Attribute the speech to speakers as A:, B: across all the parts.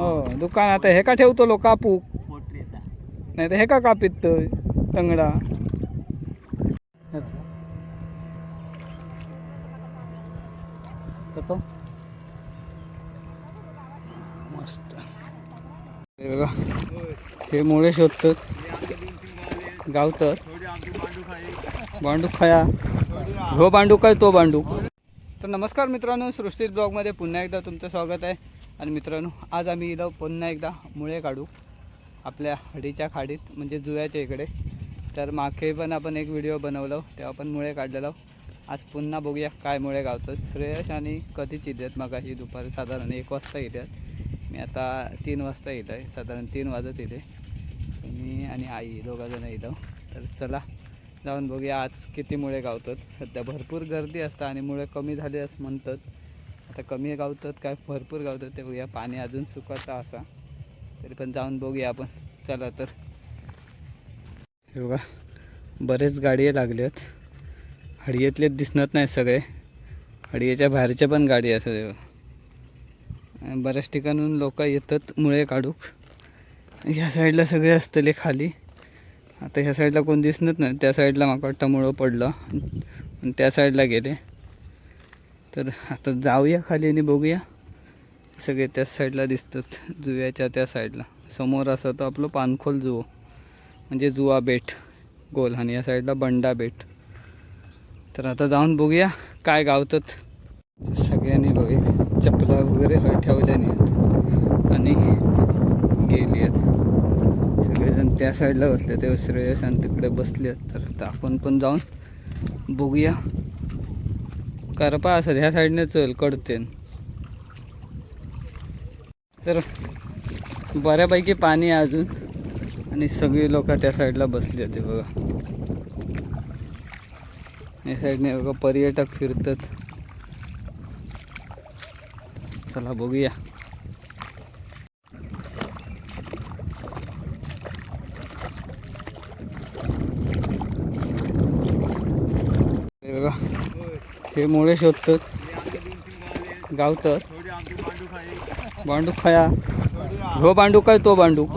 A: हो दुकान आता हे का ठेवतो लोक कापूक नाही तर हे का कापित तंगडा मस्त हे बघा हे मुळे शोधतात गावतात बांडूक खाया हो बांडूक काय तो बांडूक. तर नमस्कार मित्रांनो, सृष्टी ब्लॉगमध्ये पुन्हा एकदा तुमचं स्वागत आहे. आणि मित्रांनो आज आम्ही इथं पुन्हा एकदा मुळे काढू आपल्या हडीच्या खाडीत म्हणजे जुव्याच्या इकडे. तर मागे पण आपण एक व्हिडिओ बनवलं तेव्हा पण मुळे काढलेलं. आज पुन्हा बघूया काय मुळे गावतात. श्रेयश आणि कधीच येतात मग ही दुपारी साधारण 1 वाजता येतात. मी आता 3 वाजता येत आहे, साधारण 3 वाजत येते. मी आणि आई दोघंजणं येतो. तर चला जाऊन बघूया आज किती मुळे गावतात. सध्या भरपूर गर्दी असतं आणि मुळे कमी झाले असं म्हणतात. आता कमी गावतात काय भरपूर गावतात ते बघूया. पाणी अजून सुकाचा असा तरी पण जाऊन बघूया आपण. चला तर हे बघा बरेच गाडी लागले आहेत. हडीयेतलेच दिसत नाही सगळे, हडीयेच्या बाहेरच्या पण गाडी असतात. बऱ्याच ठिकाणून लोक येतात मुळे काढूक. ह्या साईडला सगळे असतले खाली. आता ह्या साईडला कोण दिसत नाही, त्या साईडला माका वाटतं मुळं पडलं आणि त्या साईडला गेले. तर आता जाऊया खाली आणि बघूया. सगळे त्याच साईडला दिसतात, जुव्याच्या त्या साईडला. समोर असं तर आपलं पानखोल जुवो म्हणजे जुवा बेट गोल, आणि या साईडला बंडा बेट. तर आता जाऊन बघूया काय गावतात. सगळ्यांनी बघे चपला वगैरे ठेवल्या नाहीत आणि गेली आहेत. सगळेजण त्या साईडला बसले, ते श्रेयस आणि तिकडे बसले आहेत. तर आता आपण पण जाऊन बघूया. करपा असत ह्या साईडने चल कडते. तर बऱ्यापैकी पाणी आहे अजून आणि सगळी लोक त्या साईडला बसली होते बघा. या साईडने बघा पर्यटक फिरतात. चला बघूया. हे बघा हे मुळे शोधतात गावतात. बांडूक खाया हो बांडूक काय तो बांडूक.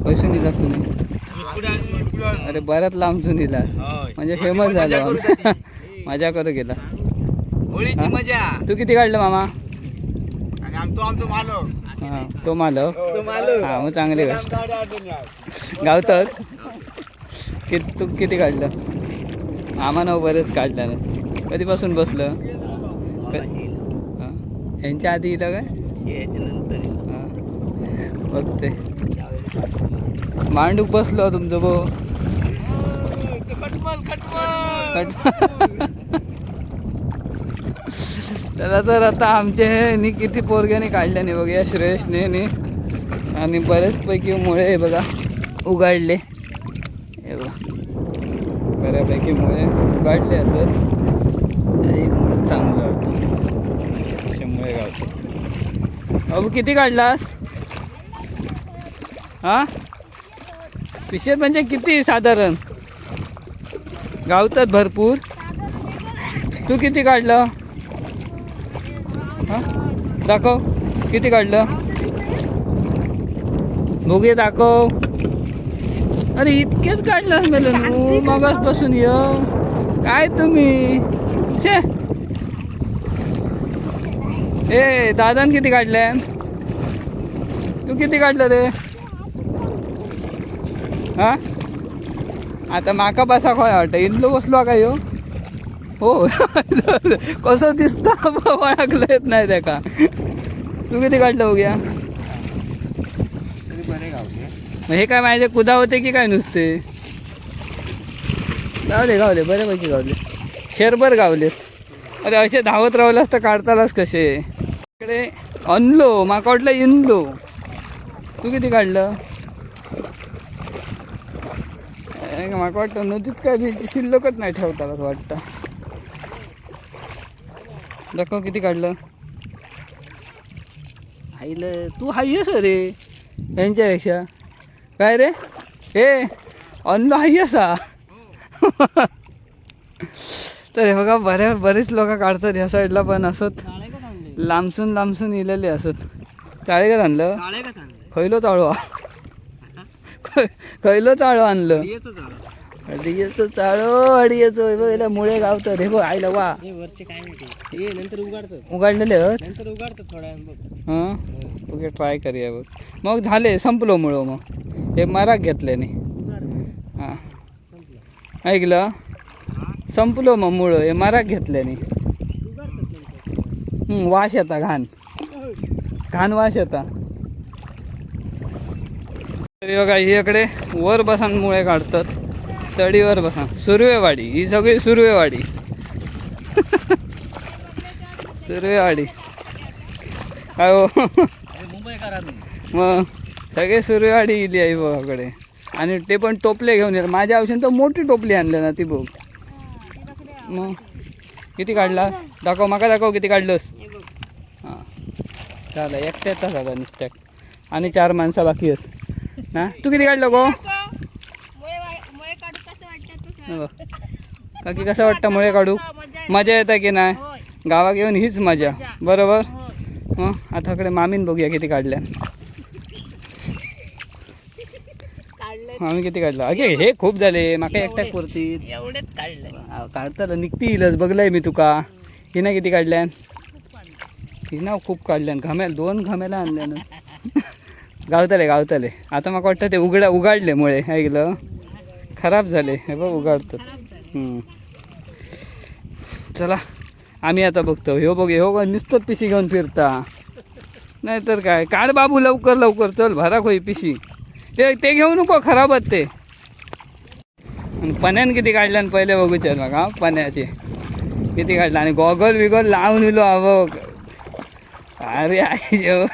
A: पैसे दिला तुम्ही? अरे बऱ्याच लांबसून दिला म्हणजे फेमस झालं. मजा करू गेला. तू किती काढलं मामा? हा तो मालक. हा मग चांगले गावतात. तू किती काढलं? मामा न बरेच काढलं ना. कधीपासून बसलं? ह्यांच्या आधी इथं काय बघते मांडूक बसलो तुमचं भाऊ. त्याला तर आता आमचे किती पोरग्याने काढल्याने बघूया श्रेयसने आणि बऱ्याचपैकी मुळे बघा उघडले. हे बघा बऱ्यापैकी मुळे उघडले असत. चांगलं असे मुळे गावतात. अबू किती काढलास? हा पिशेत म्हणजे किती साधारण गावतात भरपूर. तू किती काढलं? हा दाखव किती काढलं बघूया दाखव. अरे इतकेच काढलं मला मगाच बसून ये काय तुम्ही शे. ए दादान किती काढले? तू किती काढलं रे? हा आता माका बसा काय वाटतं इल्लो बसलो काय हो. कसं दिसतं ओळखलं येत नाही त्या का. तू किती काढलं बघूया. हे काय माझे कुदा होते की काय नुसते? गावले बऱ्यापैकी गावले, शेरभर गावले. अरे असे धावत राहिलास तर काढतालास कसे? इकडे आणलो माका वाटलं इनलो. तू किती काढलं? माका वाटतं नदीत काय भीती शिल्लकच नाही ठेवताला वाटतं. दाखव किती काढलं. आईला तू हायस रे यांच्यापेक्षा. काय रे हे अन्न हायसा. तर हे बघा बरेच लोक काढतात ह्या साईडला पण असत लांबसून इलेले असत. चाळे का आणलं खैलो चाळू खैलो चाळू आणलं अडीचं चाळो अडीचं मुळे गावतात हे बघ आईला वा
B: नंतर
A: उघडलेले
B: उघडतात थोड्या
A: हां ओके ट्राय करूया बघ. मग झाले संपलो मुळं मग हे माराक घेतल्याने हां ऐकलं संपलो मग मुळं हे माराक घेतल्याने वास येता घाण वास येता. तरी बघा ही इकडे वर बसान मुळे काढतात तडीवर बसा सुर्वेवाडी ही सगळी सुर्वेवाडी सुर्वेवाडी काय हो मग सगळे सुर्वेवाडी गेली आहे बघाकडे आणि ते पण टोपले घेऊन येणार माझ्या औषध तर मोठी टोपली आणली ना ती बघ. मग किती काढलास दाखव माका दाखव किती काढलंस. हां चालेल एकट्याच आता नुसत्या आणि 4 माणसं बाकी आहेत ना. तू किती काढलं गो बाकी कसं वाटतं मुळे काढू मजा येतं की नाही गावात येऊन हीच मजा बरोबर. मग आता कडे मामीन बघूया किती काढल्या मामी किती काढलं अगे हे खूप झाले माका एकट्या पुरती
B: एवढेच काढलं
A: काढताना निघतीलच बघलाय मी तुका. हिना किती काढल्यान हिना खूप काढल्यान घाम्याला 2 घाम्याला आणल्यान गावतले आता मला वाटतं ते उघडले मुळे ऐकलं खराब झाले हे बघ उघडतात. चला आम्ही आता बघतो ह्यो बघ ह्यो नुसतं पिशी घेऊन फिरता नाहीतर काय काढ बाबू लवकर चल भरा खोई पिशी ते घेऊ नको खराबच ते. आणि पण्यान किती काढल्यान पहिले बघूच्या बघा पण्याचे किती काढलं आणि गॉगल विगल लावून इलो आवक अरे आई जेव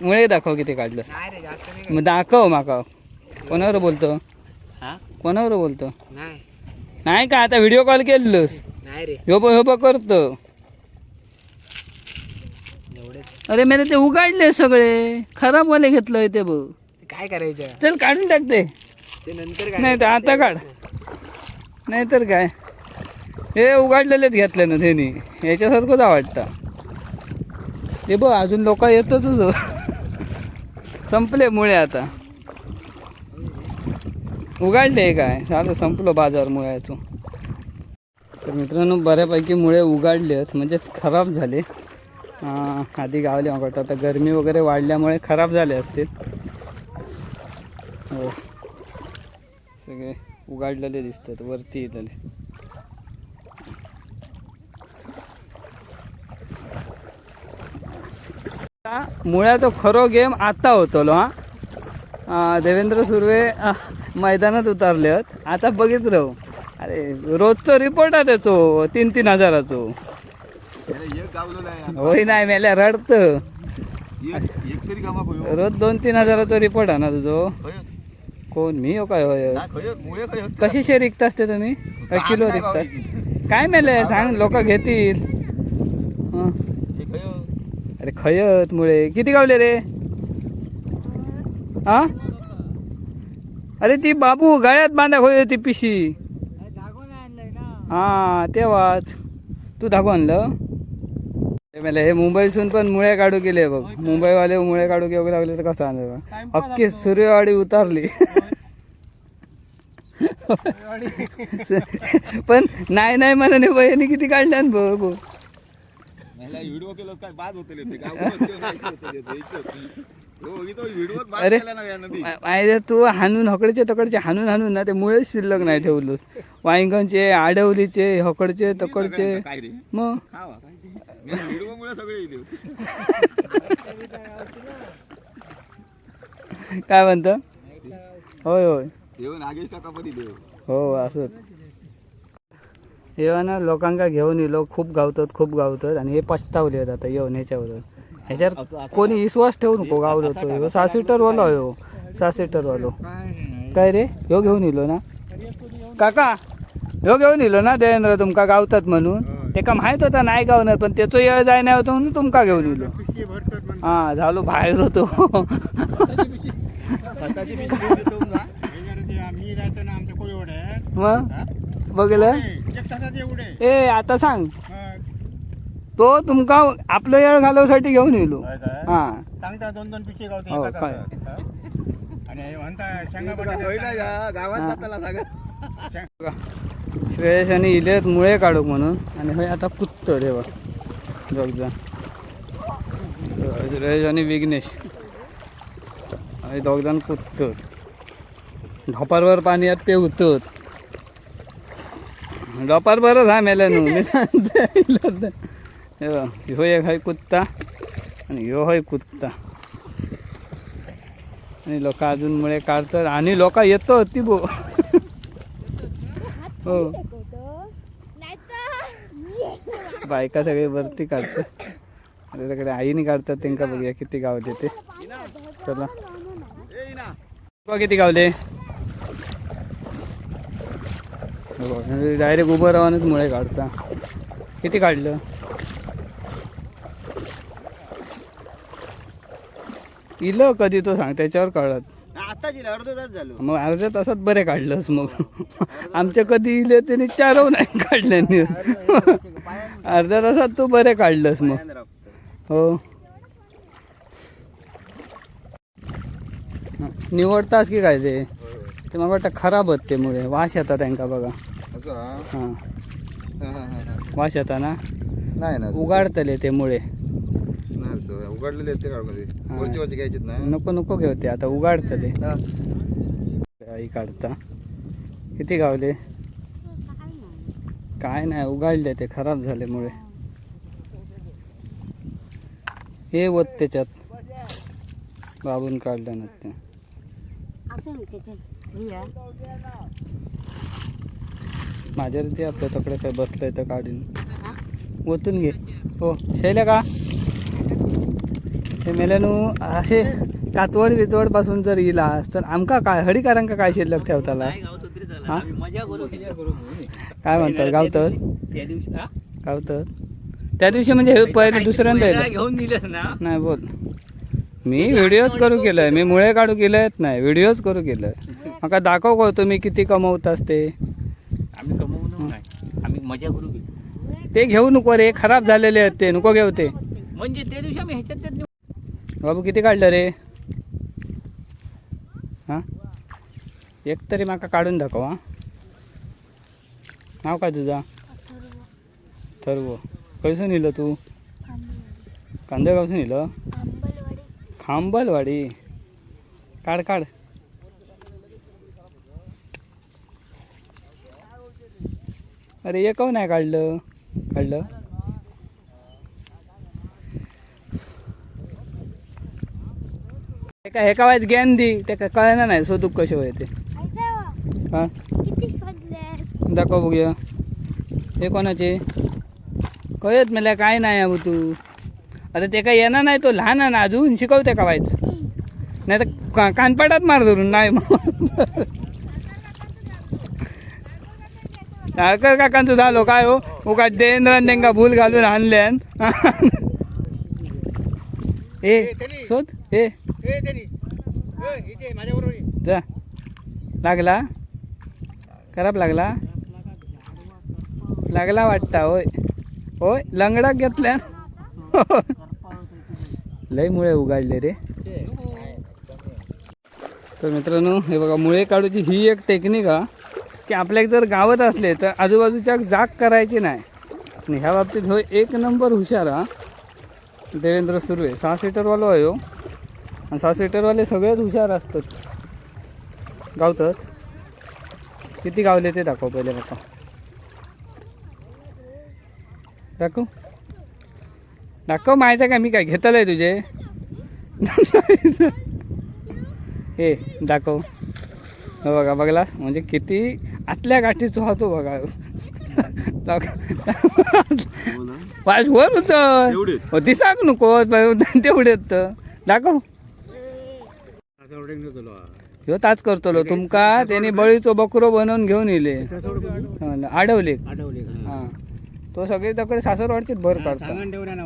A: मुळे दाखव किती काढलं मग दाखव माका कोणावर बोलतो नाही का आता व्हिडिओ कॉल केलंस ह्यो करतो. अरे मेरे ते उघडले सगळे खराब वाले घेतलंय ते बघ
B: काय करायचं
A: चल काढून टाकते
B: ते नंतर
A: नाही तर आता काढ नाहीतर काय हे उघडलेलेच घेतले ना त्यांनी याच्यासारखंच वाटतं. ते बघ अजून लोक येतच संपले मुळे आता उघडले काय झालं संपलो बाजार मुळ्याचं. तर मित्रांनो बऱ्यापैकी मुळे उघडले आहेत म्हणजेच खराब झाले. आधी गावले वाटतं आता गरमी वगैरे वाढल्यामुळे खराब झाले असतील. हो सगळे उघडलेले दिसतात वरती येतले. मुळ्याचा खरो गेम आता होतो हा देवेंद्र सुर्वे मैदानात उतरले आहेत आता बघित राहू. अरे रोजचा रिपोर्ट आहे त्याचो 3-3 हजाराचो होई नाही मेल्या रडत रोज 2-3 हजाराचा रिपोर्ट आहे ना तुझो. कोण मी हो काय होय कशी शे विकतास ते तुम्ही किलो विकतास काय मेले सांग लोक घेतील. अरे खयत मुळे किती गावले रे हा. अरे ती बाबू गळ्यात बांधा होय ती पिशी हा तेव्हाच तू धागो आणलं मला हे मुंबईसून पण मुळे काढू गेले बघ मुंबईवाले मुळे काढू घेऊ लागले तर कसं आणलं अख्खी सूर्यवाडी उतारली. पण नाही म्हणून बहिणी किती काढल्या बघ अरे माहिती तू हाणून हकडचे तकडचे हाणून ना ते मुळेच शिल्लक नाही ठेवलं. वांगणचे आडवलीचे हकडचे तकडचे मग काय म्हणत होय हो असं हे ना लोकांका घेऊन येलो खूप गावतात आणि हे पछतावले आता येऊन ह्याच्यावर ह्याच्यावर कोणी विश्वास ठेवू नको गावलो तो 6 सीटर वाला हो 6 सीटर वालो काय रे ह्यो घेऊन येलो ना काका ह्यो घेऊन येलो ना देवेंद्र तुमका गावतात म्हणून ते का माहित होता नाही गावणार पण त्याचं येळ जाय नाही होतं म्हणून तुमका घेऊन येलो. हा झालो बाहेर होतो मग बघलं ए आता सांग तो तुमका आपलं येळ घालवसाठी घेऊन येलो हा
C: सांगता 2-2 पिशे गावते
A: हो,
C: एका
A: काय?
C: तासात. आणि म्हणता शेंगा बटाटा
B: गावात जाताना सांगा.
A: श्रेयस आणि इलेत मुळे काढूक म्हणून आणि होय आता कुत्त देवा दोघजण श्रेयस आणि विघ्नेश आणि दोघजण कुत्त ढोपारवर पाणी यात पेवतात ढोपार बरं हा मेल्या न्हू मी सांगते ह्यो एक हाय कुत्ता आणि ह्यो होय कुत्ता आणि लोक अजून मुळे काढतात आणि लोक येतो ती बो हो बायका सगळे वरती काढतात आता तिकडे आईने काढतात त्यांना बघूया किती गाव देते चला बघा किती गावले डायरेक्ट उभं राहूनच मुळे काढता किती काढलं इलं कधी तो सांग त्याच्यावर काढत
B: आता अर्धा तास झालो
A: मग अर्ध्या तासात बरे काढलंस मग आमच्या कधी इले त्याने 4 नाही काढले अर्ध्या तासात तू बरे काढलंस मग हो निवडतास की काय ते मग वाटतं खराब होत ते मुळे वास येतात त्यांका बघा हां वास येता ना
C: नाही ना
A: उगाडतले ते मुळे
C: उघडलेले आहेत ते काढमध्ये वरची वरची घ्यायचे नाही
A: नको नको घेवते आता उगाडतले आई काढता किती गावले काय नाही उगाडले ते खराब झाले मुळे हे वत त्याच्यात बाबून काढलं ना ते माझ्या रीती आपल्या तकडे काय बसलंय तर काढीन ओतून घे हो शैल्या का ते मेल्यानू असे कातवड वितवड पासून जर इलास तर आमका काय हडीकारांका काय शिल्लक ठेवताला हा काय म्हणतात गावतात गावतात त्या दिवशी म्हणजे हे पहिले दुसऱ्यांदा
B: घेऊन दिलेस ना
A: नाही बोल मी व्हिडिओज करू केलंय मी मुळे काढू केलंयत नाही व्हिडिओज करू केलंय मका दाखव का तुम्ही किती कमवतास ते
B: आम्ही कमवू नाही आम्ही मजा करू गेलो
A: ते घेऊ नको रे खराब झालेले आहेत ते नको घेऊ ते
B: म्हणजे त्या दिवशी आम्ही ह्याच्यात
A: बाबू किती काढलं रे हां एक तरी माका काढून दाखव हा नाव काय तुझा थर्व खयसून इलं तू कांदेगावसून इलं खांबलवाडी काढ काढ अरे एकव नाही काढलं काढलं एका वायच ज्ञान दी ते कळणार नाही सोदूक कसे होय ते हा दाखव बघूया हे कोणाचे कळत मला काय नाही अबू तू आता ते काय येणार नाही तो लहान आहे ना अजून शिकवते का वायच नाही तर कानपाटात मार धरून नाही मग टाळकर काकांचं झालो काय हो उका देवेंद्रान त्यांना भूल घालून आणल्यान ए शोध ए जा लागला खराब लागला लागला वाटता होय होय लंगडा घेतल्या लय मुळे उगाडले रे तर मित्रांनो हे बघा मुळे काढूची ही एक टेक्निक हा की आपल्या जर गावात असले तर आजूबाजूच्या जाग करायची नाही आणि ह्या बाबतीत होय 1 नंबर हुशार हा देवेंद्र सुर्वे 6 सीटरवालो आहे हो आणि 6 सीटरवाले सगळेच हुशार असतात गावतात किती गावले ते दाखव पहिले बाप्पा दाखव दाखव मायचं काय मी काय घेतलं आहे तुझे हे दाखव हो बघा बघलास म्हणजे किती आतल्या गाठीच होतो बघा वर उचल दिसाक नको तेवढेच दाखव ह्यो ताच करतलो तुमका त्याने बळीचो बकरो बनवून घेऊन येले आडवले हा तो सगळे तकडे सासरवाडचीच भर काढतो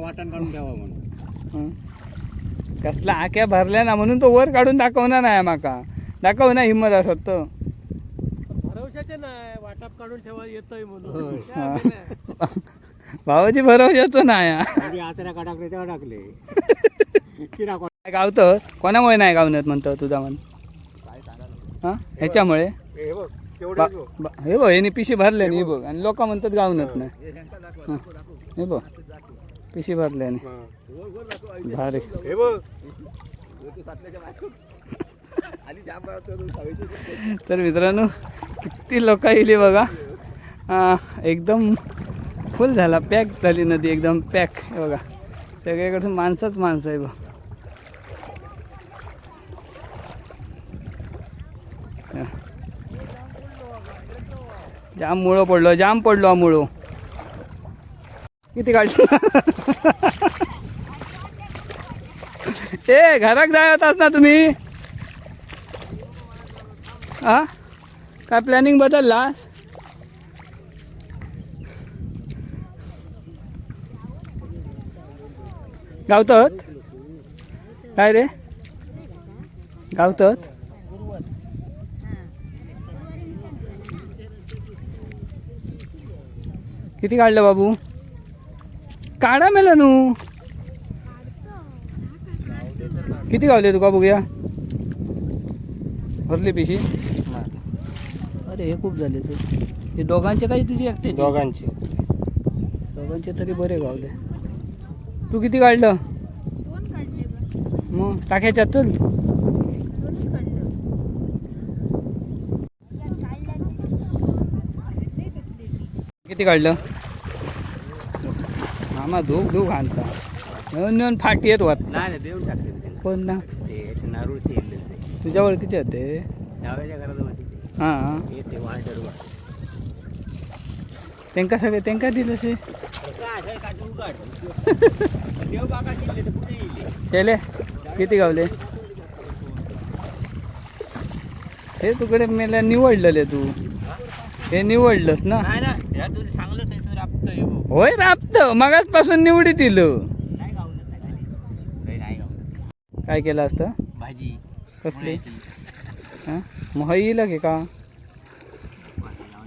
C: वाटण काढून ठेवा म्हणून
A: कसला आक्या भरल्या ना म्हणून तो वर काढून दाखवणार नाही माका दाखव ना हिंमत असत तर
B: भरवशाचे नाही वाटप काढून ठेवा येतोय
A: होय हा. भावाची भरोशाचं नाही हा. काय गावतं कोणामुळे नाही गावण्यात म्हणतो तुझा मन हा ह्याच्यामुळे हे बघ हे पिशी भरले हे बघ आणि लोक म्हणतात गावनत नाही हा. हे बघ पिशी भरले भारी तर मित्रांनो किती लोक येली बघा एकदम फुल झाला पॅक झाली नदी एकदम पॅक हे बघा सगळीकडून माणसंच माणसं आहे बघ जाम पडलो मुळो किती काढलं ए घरात जाय होतास ना तुम्ही हा काय प्लॅनिंग बदललास गावतात काय रे गावतात किती काढलं बाबू काढा मेला नू किती गावले तुका बघूया भरली पिशी अरे हे खूप झाले तू हे दोघांचे काही तुझी एकटे दोघांचे तरी बरे गावले तू किती काढलं मग टाक्याच्यात तर किती काढलं आम्हा धूक आणता नेऊन फाटी येत होत
B: नाही देऊन टाकले
A: कोण ना
B: नारूळ
A: तुझ्या ओळखीचे होते
B: डाव्याच्या घराजवळ
A: हां
B: येते वाटर
A: त्यांका सगळे त्यांका दिलं से शेले किती गावले हे तुकडे मेला निवडलेले तू हे निवडलंस ना
B: नाही ना या तुझे चांगलं त्याचं राबतोय
A: होय राबत मगाचपासून निवडी दिलं
B: नाही गावलं
A: काय केलं असतं
B: भाजी
A: कसली हां मग येईल की का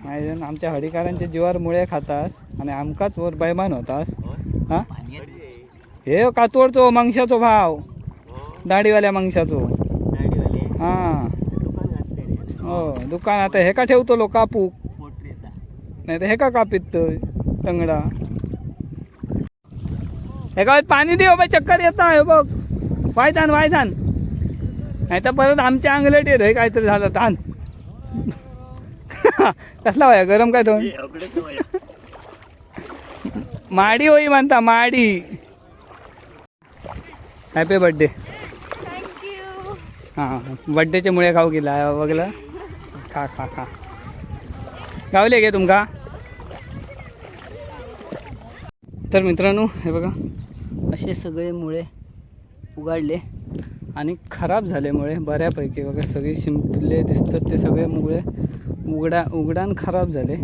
A: नाही जण आमच्या हरिकारांच्या जीवावर मुळे खातास आणि आमकाच वर बैमान होतास हां हे कातवडचो मांशाचो भाव दाढीवाल्या मांशाचो हां हो दुकान आता हे का ठेवतो लो कापूक नाही तर हे का कापित तंगडा हे का पाणी दे बाबा चक्कर येतं आहे बघ वायजान नाही तर परत आमच्या अंगलट येत आहे काहीतरी झालं ताण कसला वाया गरम काय तो माडी होई म्हणता माडी हॅपी बर्थडे हां बड्डेचे मुळे खाऊ गेला बघलं खा खा खा गावले गे तुमका तर मित्रांनो हे बघा असे सगळे मुळे उगाडले आणि खराब झाल्यामुळे बऱ्यापैकी बघा सगळे शिंपले दिसतात ते सगळे मुळे उघडान खराब झाले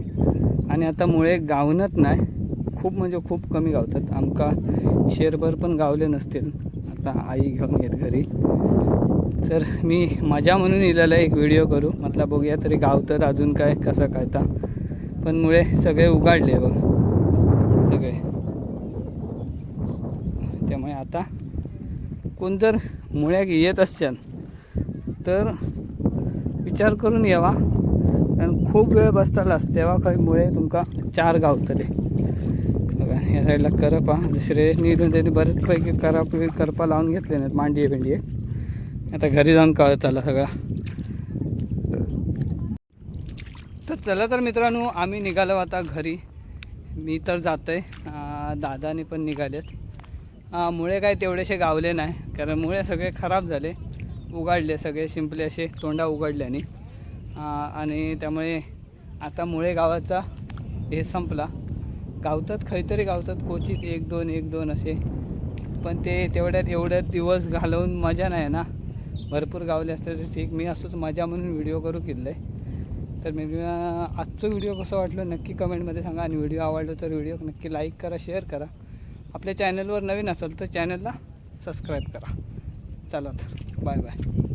A: आणि आता मुळे गावनच नाही खूप म्हणजे खूप कमी गावतात आमका शेरभर पण गावले नसतील आता आई घेऊन येत घरी तर मी मजा म्हणून इलेला एक व्हिडिओ करू म्हटलं बघूया तरी गावतात अजून काय कसं काय तर पण मुळे सगळे उघडले बघ सगळे त्यामुळे आता कोण जर मुळ्याक येत असच्यान तर विचार करून यावा कारण खूप वेळ बसतालाच तेव्हा काही मुळे तुमका 4 गावतले बघा या साईडला करपा दुसरे निघून त्यांनी बरेचपैकी करपा लावून घेतले नाहीत मांडी भेंडी आता घरी जाऊन कळत आला सगळा तर चला तर मित्रांनो आम्ही निघालो आता घरी मी तर जातो आहे दादाने पण निघालेत मुळे काय तेवढेसे गावले नाही कारण मुळे सगळे खराब झाले उघडले सगळे शिंपले असे तोंडा उघडल्याने आणि त्यामुळे आता मुळे गावाचा हे संपला गावतात काहीतरी गावतात क्वचित 1-2 असे पण ते एवढ्यात दिवस घालवून मजा नाही ना भरपूर गावले असते तर ठीक मी असंच मजा म्हणून व्हिडिओ करू केलं आहे तर मी आजचं व्हिडिओ कसं वाटलं नक्की कमेंटमध्ये सांगा आणि व्हिडिओ आवडलं तर व्हिडिओ नक्की लाईक करा शेअर करा आपल्या चॅनलवर नवीन असेल तर चॅनलला सबस्क्राईब करा चला तर बाय बाय